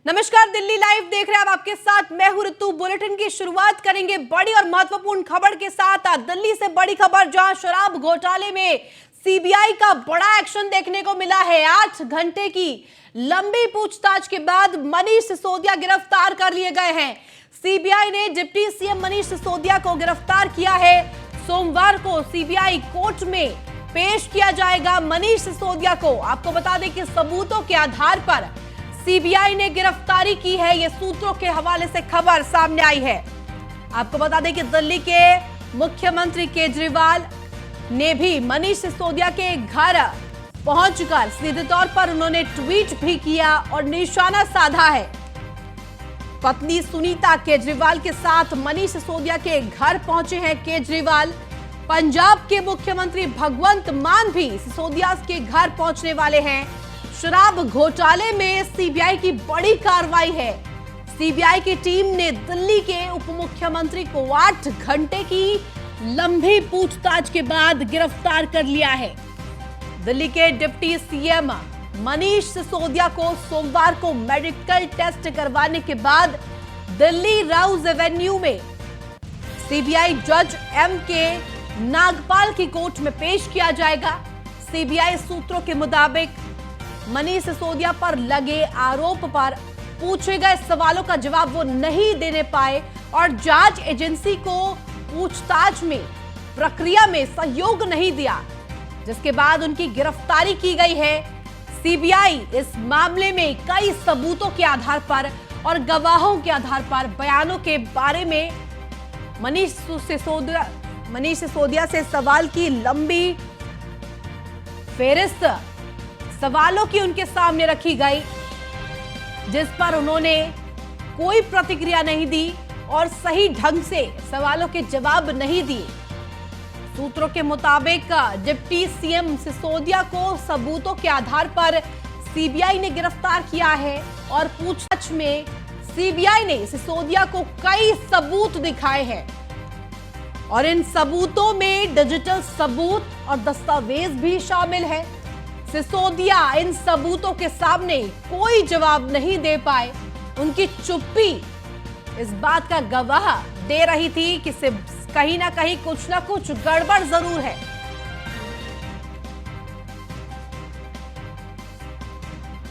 नमस्कार, दिल्ली लाइव देख रहे हैं आप, आपके साथ मैं हूं ऋतु। बुलेटिन की शुरुआत करेंगे बड़ी और महत्वपूर्ण खबर के साथ। दिल्ली से बड़ी खबर, जहां शराब घोटाले में सीबीआई का बड़ा एक्शन देखने को मिला है। 8 घंटे की लंबी पूछताछ के बाद मनीष सिसोदिया गिरफ्तार कर लिए गए हैं। सीबीआई ने डिप्टी सीएम मनीष सिसोदिया को गिरफ्तार किया है। सोमवार को सीबीआई कोर्ट में पेश किया जाएगा मनीष सिसोदिया को। आपको बता दें कि सबूतों के आधार पर सीबीआई ने गिरफ्तारी की है। यह सूत्रों के हवाले से खबर सामने आई है। आपको बता दें कि दिल्ली के मुख्यमंत्री केजरीवाल ने भी मनीष सिसोदिया के घर पहुंचकर सीधे तौर पर उन्होंने ट्वीट भी किया और निशाना साधा है। पत्नी सुनीता केजरीवाल के साथ मनीष सिसोदिया के घर पहुंचे हैं केजरीवाल। पंजाब के मुख्यमंत्री भगवंत मान भी सिसोदिया के घर पहुंचने वाले हैं। शराब घोटाले में सीबीआई की बड़ी कार्रवाई है। सीबीआई की टीम ने दिल्ली के उप मुख्यमंत्री को 8 घंटे की लंबी पूछताछ के बाद गिरफ्तार कर लिया है। दिल्ली के डिप्टी सीएम मनीष सिसोदिया को सोमवार को मेडिकल टेस्ट करवाने के बाद दिल्ली राउज एवेन्यू में सीबीआई जज एम के नागपाल की कोर्ट में पेश किया जाएगा। सीबीआई सूत्रों के मुताबिक मनीष सिसोदिया पर लगे आरोप पर पूछे गए सवालों का जवाब वो नहीं देने पाए और जांच एजेंसी को पूछताछ में प्रक्रिया में सहयोग नहीं दिया, जिसके बाद उनकी गिरफ्तारी की गई है। सीबीआई इस मामले में कई सबूतों के आधार पर और गवाहों के आधार पर बयानों के बारे में मनीष सिसोदिया से सवाल की लंबी फेहरिस्त सवालों की उनके सामने रखी गई, जिस पर उन्होंने कोई प्रतिक्रिया नहीं दी और सही ढंग से सवालों के जवाब नहीं दिए। सूत्रों के मुताबिक डिप्टी सीएम सिसोदिया को सबूतों के आधार पर सीबीआई ने गिरफ्तार किया है और पूछताछ में सीबीआई ने सिसोदिया को कई सबूत दिखाए हैं और इन सबूतों में डिजिटल सबूत और दस्तावेज भी शामिल है। सिसोदिया इन सबूतों के सामने कोई जवाब नहीं दे पाए। उनकी चुप्पी इस बात का गवाह दे रही थी कि कहीं ना कहीं कुछ ना कुछ गड़बड़ जरूर है।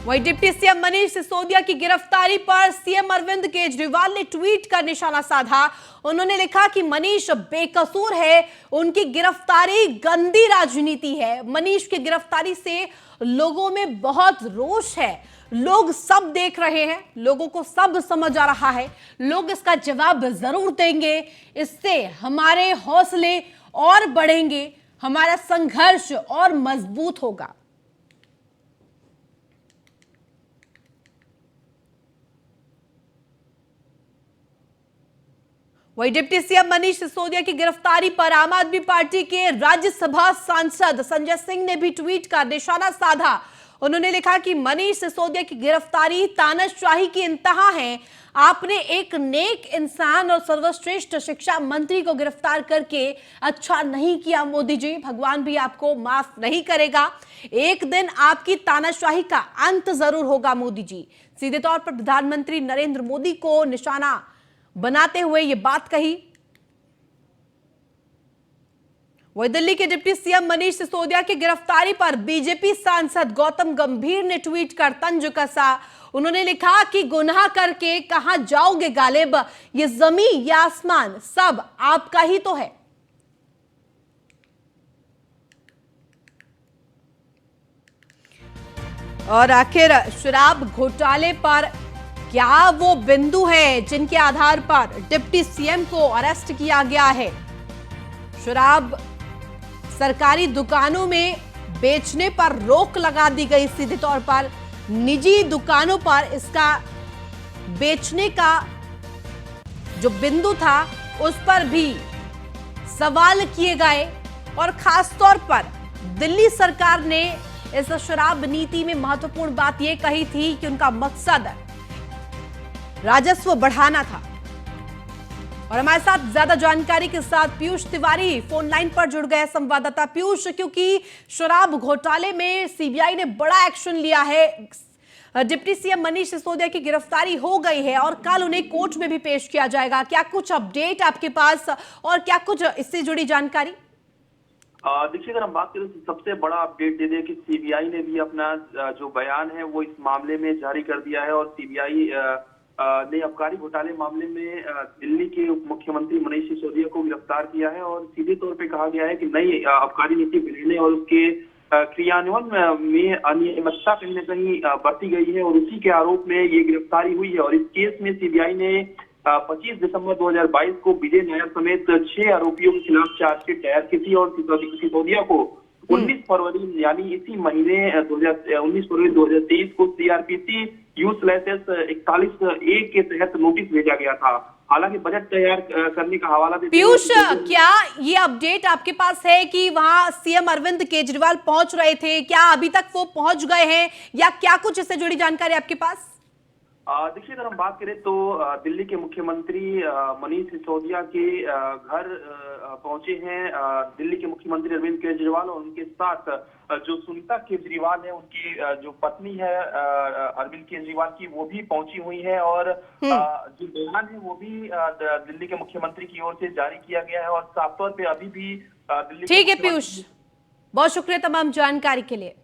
वहीं डिप्टी सीएम मनीष सिसोदिया की गिरफ्तारी पर सीएम अरविंद केजरीवाल ने ट्वीट कर निशाना साधा। उन्होंने लिखा कि मनीष बेकसूर है, उनकी गिरफ्तारी गंदी राजनीति है। मनीष की गिरफ्तारी से लोगों में बहुत रोष है। लोग सब देख रहे हैं, लोगों को सब समझ आ रहा है, लोग इसका जवाब जरूर देंगे। इससे हमारे हौसले और बढ़ेंगे, हमारा संघर्ष और मजबूत होगा। वहीं डिप्टी सीएम मनीष सिसोदिया की गिरफ्तारी पर आम आदमी पार्टी के राज्यसभा सांसद संजय सिंह ने भी ट्वीट कर निशाना साधा। उन्होंने लिखा कि मनीष सिसोदिया की गिरफ्तारी तानाशाही की इंतहा है। आपने एक नेक इंसान और सर्वश्रेष्ठ शिक्षा मंत्री को गिरफ्तार करके अच्छा नहीं किया मोदी जी। भगवान भी आपको माफ नहीं करेगा। एक दिन आपकी तानाशाही का अंत जरूर होगा मोदी जी। सीधे तौर पर प्रधानमंत्री नरेंद्र मोदी को निशाना बनाते हुए ये बात कही। वही दिल्ली के डिप्टी सीएम मनीष सिसोदिया की गिरफ्तारी पर बीजेपी सांसद गौतम गंभीर ने ट्वीट कर तंज कसा। उन्होंने लिखा कि गुनाह करके कहां जाओगे गालिब, ये जमीन या आसमान सब आपका ही तो है। और आखिर शराब घोटाले पर क्या वो बिंदु है जिनके आधार पर डिप्टी सीएम को अरेस्ट किया गया है? शराब सरकारी दुकानों में बेचने पर रोक लगा दी गई। सीधे तौर पर निजी दुकानों पर इसका बेचने का जो बिंदु था उस पर भी सवाल किए गए और खास तौर पर दिल्ली सरकार ने इस शराब नीति में महत्वपूर्ण बात यह कही थी कि उनका मकसद राजस्व बढ़ाना था। और हमारे साथ ज्यादा जानकारी के साथ पीयूष तिवारी फोन लाइन पर जुड़ गए। संवाददाता पीयूष, क्योंकि शराब घोटाले में सीबीआई ने बड़ा एक्शन लिया है, डिप्टी सीएम मनीष सिसोदिया की गिरफ्तारी हो गई है और कल उन्हें कोर्ट में भी पेश किया जाएगा। क्या कुछ अपडेट आपके पास और क्या कुछ इससे जुड़ी जानकारी? देखिए, अगर हम बात करें तो सबसे बड़ा अपडेट दे दें कि सीबीआई ने भी अपना जो बयान है वो इस मामले में जारी कर दिया है। और सीबीआई ने आबकारी घोटाले मामले में दिल्ली के उप मुख्यमंत्री मनीष सिसोदिया को गिरफ्तार किया है और सीधे तौर पे कहा गया है कि नई आबकारी नीति बनाने और उसके क्रियान्वयन में अनियमितता कहीं न कहीं बरती गई है और उसी के आरोप में ये गिरफ्तारी हुई है। और इस केस में सीबीआई ने 25 दिसंबर 2022 को विजय नायर समेत 6 आरोपियों के खिलाफ चार्जशीट दायर की थी और सिसोदिया को 19 फरवरी यानी इसी महीने 19 फरवरी 2023 को सीआरपीसी यूज/41 ए के तहत नोटिस भेजा गया था। हालांकि बजट तैयार करने का हवाला देते पीयूष, क्या ये अपडेट आपके पास है कि वहां सीएम अरविंद केजरीवाल पहुंच रहे थे? क्या अभी तक वो पहुंच गए हैं या क्या कुछ इससे जुड़ी जानकारी आपके पास? देखिए, अगर हम बात करें तो दिल्ली के मुख्यमंत्री मनीष सिसोदिया के घर पहुंचे हैं दिल्ली के मुख्यमंत्री अरविंद केजरीवाल और उनके साथ जो सुनीता केजरीवाल है उनकी जो पत्नी है अरविंद केजरीवाल की, वो भी पहुंची हुई है। और जो बयान है वो भी दिल्ली के मुख्यमंत्री की ओर से जारी किया गया है और साफ तौर पे अभी भी दिल्ली। ठीक है पीयूष, बहुत शुक्रिया तमाम जानकारी के लिए।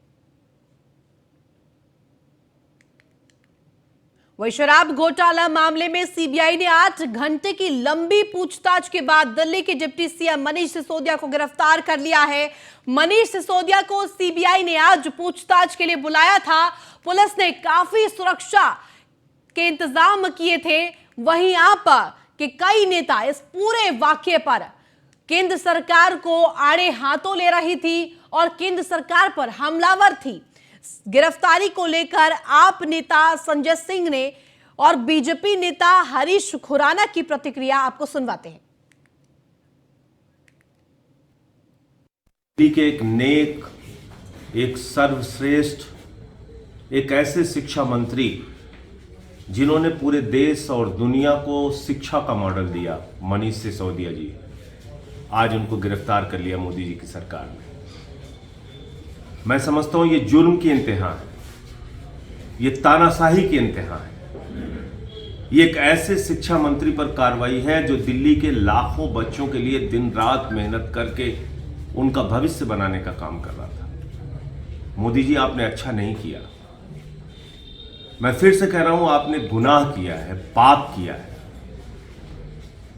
वही शराब घोटाला मामले में सीबीआई ने 8 घंटे की लंबी पूछताछ के बाद दिल्ली के डिप्टी सीएम मनीष सिसोदिया को गिरफ्तार कर लिया है। मनीष सिसोदिया को सीबीआई ने आज पूछताछ के लिए बुलाया था। पुलिस ने काफी सुरक्षा के इंतजाम किए थे। वहीं आप के कई नेता इस पूरे वाकये पर केंद्र सरकार को आड़े हाथों ले रही थी और केंद्र सरकार पर हमलावर थी। गिरफ्तारी को लेकर आप नेता संजय सिंह ने और बीजेपी नेता हरीश खुराना की प्रतिक्रिया आपको सुनवाते हैं। दिल्ली के एक नेक, एक सर्वश्रेष्ठ, एक ऐसे शिक्षा मंत्री जिन्होंने पूरे देश और दुनिया को शिक्षा का मॉडल दिया, मनीष सिसोदिया जी, आज उनको गिरफ्तार कर लिया मोदी जी की सरकार ने। मैं समझता हूं ये जुर्म की इंतहा है, ये तानाशाही की इंतहा है। ये एक ऐसे शिक्षा मंत्री पर कार्रवाई है जो दिल्ली के लाखों बच्चों के लिए दिन रात मेहनत करके उनका भविष्य बनाने का काम कर रहा था। मोदी जी, आपने अच्छा नहीं किया। मैं फिर से कह रहा हूं, आपने गुनाह किया है, पाप किया है।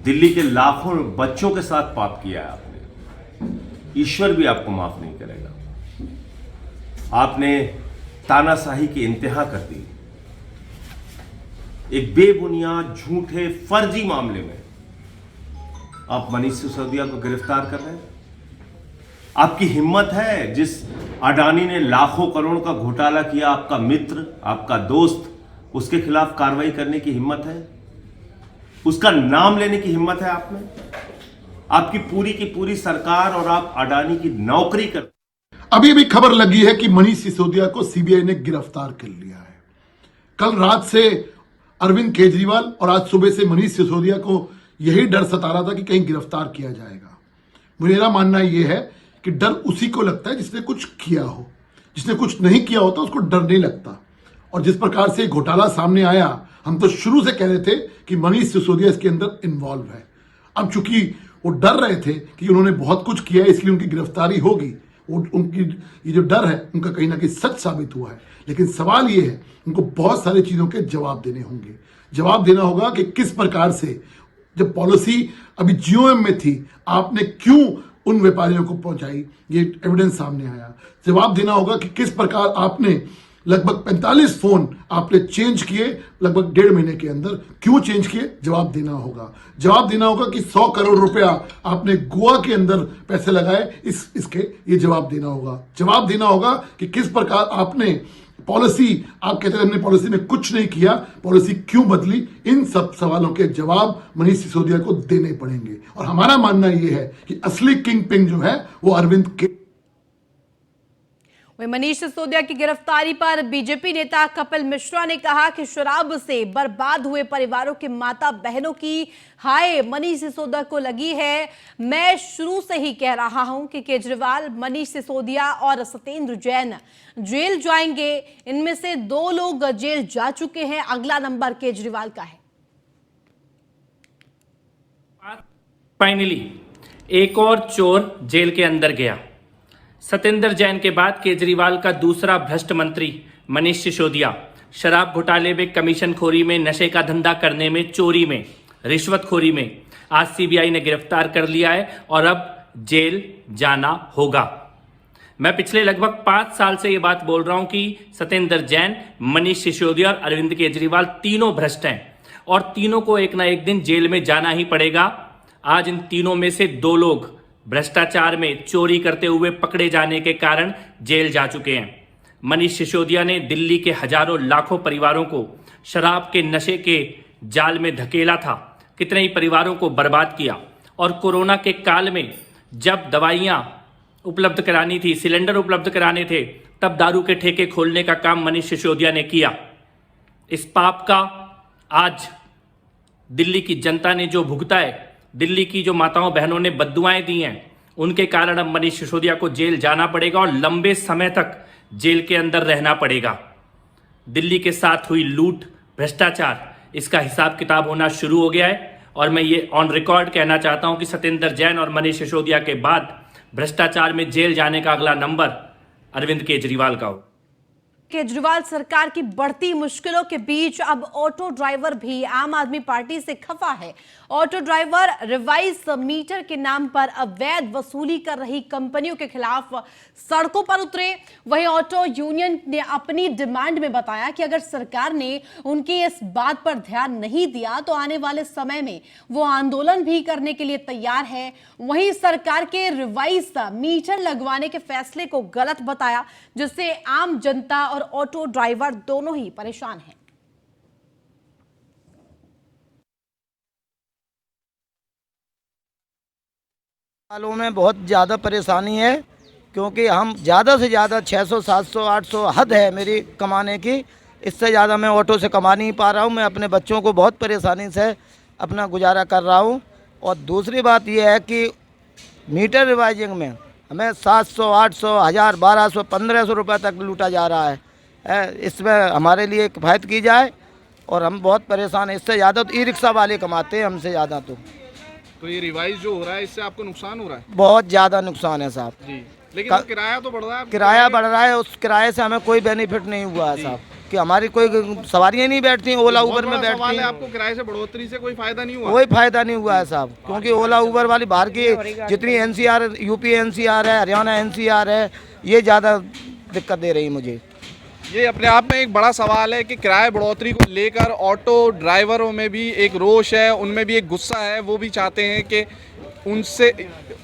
दिल्ली के लाखों बच्चों के साथ पाप किया है आपने। ईश्वर भी आपको माफ नहीं करेगा। आपने तानाशाही की इंतहा कर दी। एक बेबुनियाद, झूठे, फर्जी मामले में आप मनीष सिसोदिया को गिरफ्तार कर रहे हैं। आपकी हिम्मत है, जिस अडानी ने लाखों करोड़ का घोटाला किया, आपका मित्र, आपका दोस्त, उसके खिलाफ कार्रवाई करने की हिम्मत है? उसका नाम लेने की हिम्मत है आप में? आपकी पूरी की पूरी सरकार और आप अडानी की नौकरी कर। अभी भी खबर लगी है कि मनीष सिसोदिया को सीबीआई ने गिरफ्तार कर लिया है। कल रात से अरविंद केजरीवाल और आज सुबह से मनीष सिसोदिया को यही डर सता रहा था कि कहीं गिरफ्तार किया जाएगा। मेरा मानना यह है कि डर उसी को लगता है जिसने कुछ किया हो। जिसने कुछ नहीं किया होता उसको डर नहीं लगता। और जिस प्रकार से घोटाला सामने आया, हम तो शुरू से कह रहे थे कि मनीष सिसोदिया इसके अंदर इन्वॉल्व है। अब चूंकि वो डर रहे थे कि उन्होंने बहुत कुछ किया है इसलिए उनकी गिरफ्तारी होगी, उनकी ये जो डर है उनका कहीं ना कहीं सच साबित हुआ है। लेकिन सवाल ये है, उनको बहुत सारी चीजों के जवाब देने होंगे। जवाब देना होगा कि किस प्रकार से जब पॉलिसी अभी जीओएम में थी, आपने क्यों उन व्यापारियों को पहुंचाई, ये एविडेंस सामने आया। जवाब देना होगा कि किस प्रकार आपने लगभग 45 फोन आपने चेंज किए लगभग 1.5 महीने के अंदर, क्यों चेंज किए, जवाब देना होगा। जवाब देना होगा कि 100 करोड़ रुपया आपने गोवा के अंदर पैसे लगाए, इसके ये जवाब देना होगा। जवाब देना होगा कि किस प्रकार आपने पॉलिसी, आप कहते हैं हमने पॉलिसी में कुछ नहीं किया, पॉलिसी क्यों बदली। इन सब सवालों के जवाब मनीष सिसोदिया को देने पड़ेंगे। और हमारा मानना यह है कि असली किंग पिन जो है वो अरविंद के। वहीं मनीष सिसोदिया की गिरफ्तारी पर बीजेपी नेता कपिल मिश्रा ने कहा कि शराब से बर्बाद हुए परिवारों के माता बहनों की हाय मनीष सिसोदिया को लगी है। मैं शुरू से ही कह रहा हूं कि केजरीवाल, मनीष सिसोदिया और सत्येंद्र जैन जेल जाएंगे। इनमें से 2 लोग जेल जा चुके हैं, अगला नंबर केजरीवाल का है। फाइनली एक और चोर जेल के अंदर गया। सत्येंद्र जैन के बाद केजरीवाल का दूसरा भ्रष्ट मंत्री मनीष सिसोदिया शराब घोटाले में, कमीशनखोरी में, नशे का धंधा करने में, चोरी में, रिश्वतखोरी में आज सीबीआई ने गिरफ्तार कर लिया है और अब जेल जाना होगा। मैं पिछले लगभग 5 साल से ये बात बोल रहा हूं कि सत्येंद्र जैन, मनीष सिसोदिया और अरविंद केजरीवाल तीनों भ्रष्ट हैं और तीनों को एक ना एक दिन जेल में जाना ही पड़ेगा। आज इन तीनों में से 2 लोग भ्रष्टाचार में चोरी करते हुए पकड़े जाने के कारण जेल जा चुके हैं। मनीष सिसोदिया ने दिल्ली के हजारों लाखों परिवारों को शराब के नशे के जाल में धकेला था, कितने ही परिवारों को बर्बाद किया। और कोरोना के काल में जब दवाइयां उपलब्ध करानी थी, सिलेंडर उपलब्ध कराने थे, तब दारू के ठेके खोलने का काम मनीष सिसोदिया ने किया। इस पाप का आज दिल्ली की जनता ने जो भुगता है, दिल्ली की जो माताओं बहनों ने बद्दुआएं दी हैं, उनके कारण अब मनीष सिसोदिया को जेल जाना पड़ेगा और लंबे समय तक जेल के अंदर रहना पड़ेगा। दिल्ली के साथ हुई लूट, भ्रष्टाचार, इसका हिसाब किताब होना शुरू हो गया है और मैं ये ऑन रिकॉर्ड कहना चाहता हूं कि सत्येंद्र जैन और मनीष सिसोदिया के बाद भ्रष्टाचार में जेल जाने का अगला नंबर अरविंद केजरीवाल का हो। केजरीवाल सरकार की बढ़ती मुश्किलों के बीच अब ऑटो ड्राइवर भी आम आदमी पार्टी से खफा है। ऑटो ड्राइवर रिवाइज मीटर के नाम पर अवैध वसूली कर रही कंपनियों के खिलाफ सड़कों पर उतरे। वहीं ऑटो यूनियन ने अपनी डिमांड में बताया कि अगर सरकार ने उनकी इस बात पर ध्यान नहीं दिया तो आने वाले समय में वो आंदोलन भी करने के लिए तैयार है। वहीं सरकार के रिवाइज मीटर लगवाने के फैसले को गलत बताया, जिससे आम जनता और ऑटो ड्राइवर दोनों ही परेशान हैं। वालों में बहुत ज़्यादा परेशानी है क्योंकि हम ज़्यादा से ज़्यादा 600, 700, 800 हद है मेरी कमाने की। इससे ज़्यादा मैं ऑटो से कमा नहीं पा रहा हूँ। मैं अपने बच्चों को बहुत परेशानी से अपना गुजारा कर रहा हूँ। और दूसरी बात यह है कि मीटर रिवाइजिंग में हमें 700, 800, 1000, 1200, 1500 रुपये तक लूटा जा रहा है। इसमें हमारे लिए किफ़ायत की जाए और हम बहुत परेशान हैं। इससे ज़्यादा तो ई रिक्शा वाले कमाते हैं हमसे ज़्यादा। तो ये रिवाइज जो हो रहा है इससे आपको नुकसान हो रहा है? बहुत ज़्यादा नुकसान है साहब जी। लेकिन तो किराया तो बढ़ रहा है। किराया बढ़ रहा है, उस किराए से हमें कोई बेनिफिट नहीं हुआ है साहब कि हमारी कोई सवारियाँ नहीं बैठती, ओला उबर में बैठती हैं। आपको किराए से बढ़ोतरी से कोई फायदा नहीं हुआ? कोई फायदा नहीं हुआ है साहब, क्योंकि ओला उबर वाली बाहर की जितनी एनसीआर, यूपी एनसीआर है, हरियाणा एनसीआर है, ये ज़्यादा दिक्कत दे रही है मुझे। ये अपने आप में एक बड़ा सवाल है कि किराए बढ़ोतरी को लेकर ऑटो ड्राइवरों में भी एक रोष है, उनमें भी एक गुस्सा है। वो भी चाहते हैं कि उनसे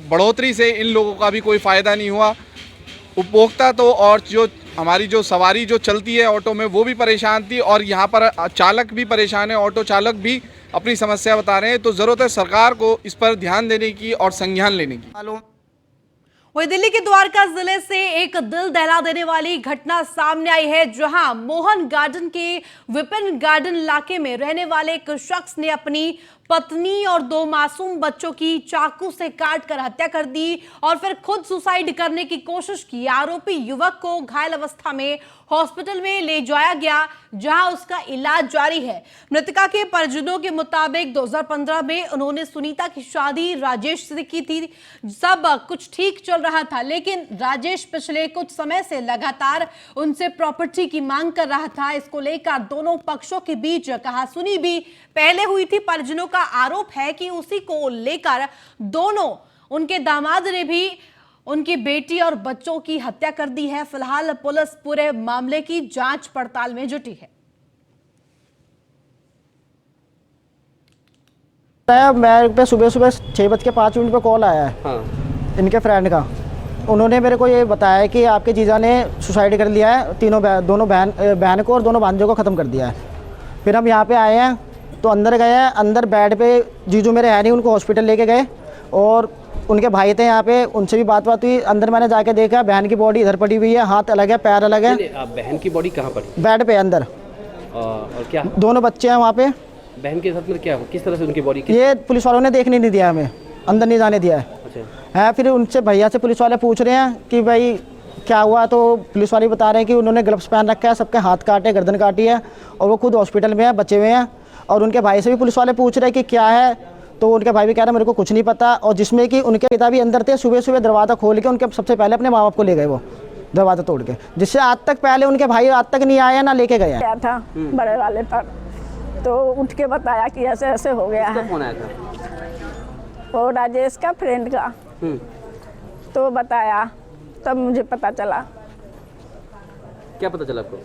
बढ़ोतरी से इन लोगों का भी कोई फ़ायदा नहीं हुआ। उपभोक्ता तो और जो हमारी जो सवारी जो चलती है ऑटो में वो भी परेशान थी और यहाँ पर चालक भी परेशान है, ऑटो चालक भी अपनी समस्या बता रहे हैं। तो ज़रूरत है सरकार को इस पर ध्यान देने की और संज्ञान लेने की। वहीं दिल्ली के द्वारका जिले से एक दिल दहला देने वाली घटना सामने आई है, जहां मोहन गार्डन के विपिन गार्डन इलाके में रहने वाले एक शख्स ने अपनी पत्नी और 2 मासूम बच्चों की चाकू से काटकर हत्या कर दी और फिर खुद सुसाइड करने की कोशिश की। आरोपी युवक को घायल अवस्था में हॉस्पिटल में ले जाया गया, जहां उसका इलाज जारी है। मृतका के परिजनों के मुताबिक 2015 में उन्होंने सुनीता की शादी राजेश से की थी। सब कुछ ठीक चल रहा था, लेकिन राजेश पिछले कुछ समय से लगातार उनसे प्रॉपर्टी की मांग कर रहा था। इसको लेकर दोनों पक्षों के बीच कहासुनी भी पहले हुई थी। परिजनों का आरोप है कि उसी को लेकर दोनों, उनके दामाद ने भी उनकी बेटी और बच्चों की हत्या कर दी है। फिलहाल पुलिस पूरे मामले की जांच पड़ताल में जुटी है। मेरे पे सुबह 6:05 पे कॉल आया है। हाँ। इनके फ्रेंड का। उन्होंने मेरे को ये बताया कि आपके जीजा ने सुसाइड कर लिया है, दोनों बहन को और दोनों भांजों को ख़त्म कर दिया है। फिर हम यहाँ पे आए हैं तो अंदर गए हैं। अंदर बेड पे जीजू मेरे है नहीं, उनको हॉस्पिटल लेके गए और उनके भाई थे यहाँ पे, उनसे भी बात हुई। अंदर मैंने जाके देखा, बहन की बॉडी इधर पड़ी हुई है, हाथ अलग है, पैर अलग है। बहन की बॉडी कहाँ पड़ी? बेड पे अंदर। और क्या दोनों बच्चे हैं वहाँ पे। बहन के साथ में क्या, किस तरह से उनकी बॉडी? ये पुलिस वालों ने देखने नहीं दिया, हमें अंदर नहीं जाने दिया है। अच्छा है। फिर उनसे भैया से पुलिस वाले पूछ रहे हैं कि भाई क्या हुआ, तो पुलिस वाले बता रहे हैं कि उन्होंने ग्लव्स पहन रखा है, सबके हाथ काटे, गर्दन काटी है, और वो खुद हॉस्पिटल में है, बचे हुए हैं। और उनके भाई से भी पुलिस वाले पूछ रहे हैं कि क्या है, तो उनके भाई भी कह रहे हैं मेरे को कुछ नहीं पता। और जिसमें कि उनके पिता भी अंदर थे, सुबह सुबह दरवाज़ा खोल के उनके सबसे पहले अपने माँ बाप को ले गए, वो दरवाज़ा तोड़ के, जिससे आज तक पहले उनके भाई आज तक नहीं आया ना लेके गए हैं। गया था बड़े वाले पर, तो उठ के बताया कि ऐसे ऐसे हो गया है। कौन आया था? वो राजेश का फ्रेंड का। तो बताया, तब मुझे पता चला। क्या पता चला आपको?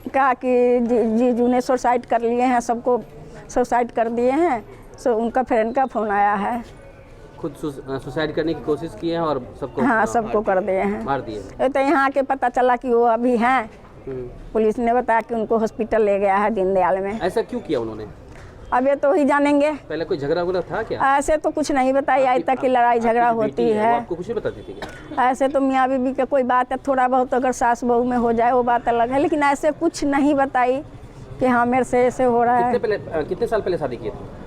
कहा कि जीजू ने सुसाइड कर लिए हैं, सबको सुसाइड कर दिए हैं। सो उनका फ्रेंड का फ़ोन आया है। खुद सुसाइड करने की कोशिश की है और सबको? हाँ, सबको कर दिए हैं, मार दिए। तो यहाँ के पता चला कि वो अभी हैं। पुलिस ने बताया कि उनको हॉस्पिटल ले गया है दीनदयाल में। ऐसा क्यों किया उन्होंने? अब ये तो ही जानेंगे। पहले कोई झगड़ा वगैरह था क्या? ऐसे तो कुछ नहीं बताई आज तक कि लड़ाई झगड़ा होती है। आपको कुछ नहीं बताती थी क्या? ऐसे तो मियाँ बीबी का कोई बात है, थोड़ा बहुत अगर सास बहू में हो जाए वो बात अलग है, लेकिन ऐसे कुछ नहीं बताई कि हाँ मेरे से ऐसे हो रहा है। कितने साल पहले शादी किए थे?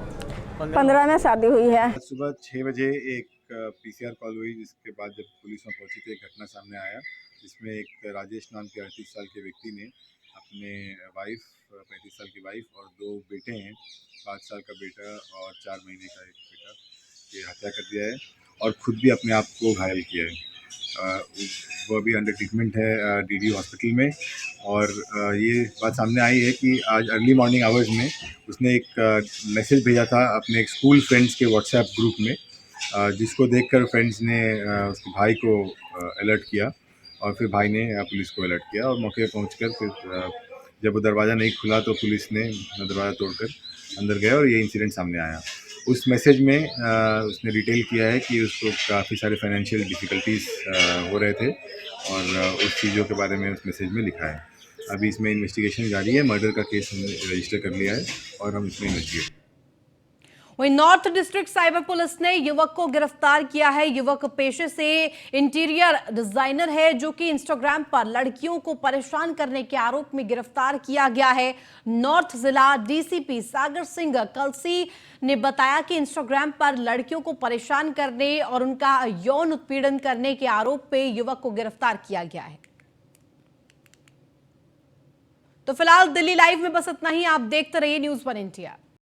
15 में शादी हुई है। सुबह 6 बजे एक पीसीआर कॉल हुई, जिसके बाद जब पुलिस में पहुंची तो एक घटना सामने आया, जिसमें एक राजेश नाम के 38 साल के व्यक्ति ने अपने वाइफ, 35 साल की वाइफ और 2 बेटे हैं, 5 साल का बेटा और 4 महीने का एक बेटा, ये हत्या कर दिया है और ख़ुद भी अपने आप को घायल किया है। वो अभी अंडर ट्रीटमेंट है डीडी हॉस्पिटल में। और ये बात सामने आई है कि आज अर्ली मॉर्निंग आवर्स में उसने एक मैसेज भेजा था अपने एक स्कूल फ्रेंड्स के व्हाट्सएप ग्रुप में, जिसको देखकर फ्रेंड्स ने उसके भाई को अलर्ट किया और फिर भाई ने पुलिस को अलर्ट किया। और मौके पर पहुंचकर फिर जब वो दरवाज़ा नहीं खुला तो पुलिस ने दरवाज़ा तोड़कर अंदर गए और ये इंसिडेंट सामने आया। उस मैसेज में उसने डिटेल किया है कि उसको काफ़ी सारे फाइनेंशियल डिफ़िकल्टीज़ हो रहे थे और उस चीज़ों के बारे में उस मैसेज में लिखा है। अभी इसमें इन्वेस्टिगेशन जारी है, मर्डर का केस हमने रजिस्टर कर लिया है और हम इसमें इन्वेस्टिगेट। वहीं नॉर्थ डिस्ट्रिक्ट साइबर पुलिस ने युवक को गिरफ्तार किया है। युवक पेशे से इंटीरियर डिजाइनर है, जो कि इंस्टाग्राम पर लड़कियों को परेशान करने के आरोप में गिरफ्तार किया गया है। नॉर्थ जिला डीसीपी सागर सिंह कलसी ने बताया कि इंस्टाग्राम पर लड़कियों को परेशान करने और उनका यौन उत्पीड़न करने के आरोप में युवक को गिरफ्तार किया गया है। तो फिलहाल दिल्ली लाइव में बस इतना ही। आप देखते रहिए न्यूज़ 1 इंडिया।